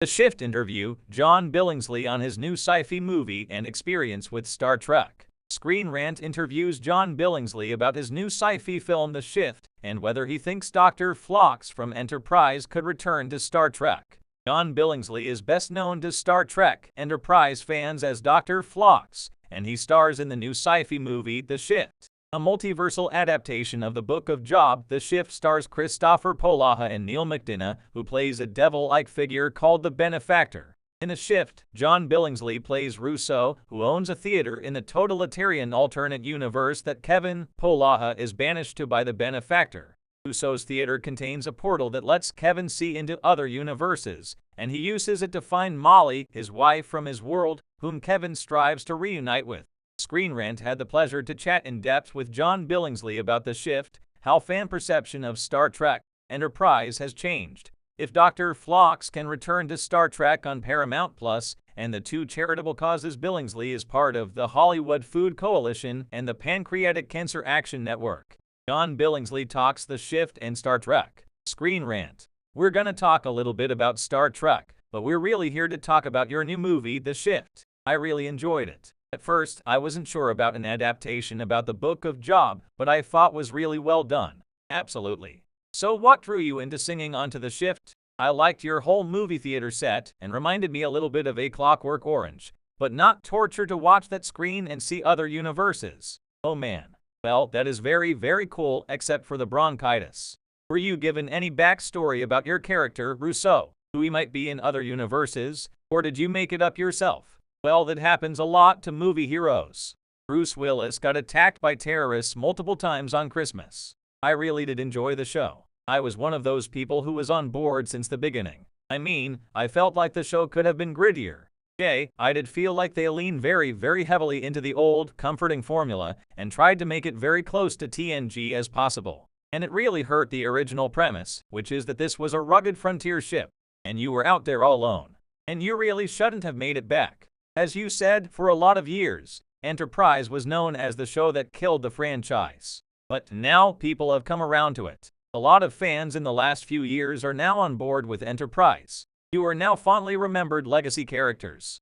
The Shift interview, John Billingsley on his new sci-fi movie and experience with Star Trek. Screen Rant interviews John Billingsley about his new sci-fi film The Shift and whether he thinks Dr. Phlox from Enterprise could return to Star Trek. John Billingsley is best known to Star Trek Enterprise fans as Dr. Phlox, and he stars in the new sci-fi movie The Shift. A multiversal adaptation of the Book of Job, The Shift stars Christopher Polaha and Neil McDonough, who plays a devil-like figure called the Benefactor. In The Shift, John Billingsley plays Rousseau, who owns a theater in the totalitarian alternate universe that Kevin Polaha is banished to by the Benefactor. Rousseau's theater contains a portal that lets Kevin see into other universes, and he uses it to find Molly, his wife from his world, whom Kevin strives to reunite with. Screen Rant had the pleasure to chat in depth with John Billingsley about The Shift, how fan perception of Star Trek Enterprise has changed, if Dr. Phlox can return to Star Trek on Paramount Plus, and the two charitable causes Billingsley is part of, the Hollywood Food Coalition and the Pancreatic Cancer Action Network. John Billingsley talks The Shift and Star Trek. Screen Rant. We're gonna talk a little bit about Star Trek, but we're really here to talk about your new movie, The Shift. I really enjoyed it. At first, I wasn't sure about an adaptation about the Book of Job, but I thought was really well done. Absolutely. So what drew you into singing onto The Shift? I liked your whole movie theater set and reminded me a little bit of A Clockwork Orange, but not torture to watch that screen and see other universes. Oh man. Well, that is very, very cool, except for the bronchitis. Were you given any backstory about your character, Rousseau, who he might be in other universes, or did you make it up yourself? Well, that happens a lot to movie heroes. Bruce Willis got attacked by terrorists multiple times on Christmas. I really did enjoy the show. I was one of those people who was on board since the beginning. I mean, I felt like the show could have been grittier. I did feel like they leaned very, very heavily into the old, comforting formula and tried to make it very close to TNG as possible. And it really hurt the original premise, which is that this was a rugged frontier ship, and you were out there all alone. And you really shouldn't have made it back. As you said, for a lot of years, Enterprise was known as the show that killed the franchise. But now people have come around to it. A lot of fans in the last few years are now on board with Enterprise. You are now fondly remembered legacy characters.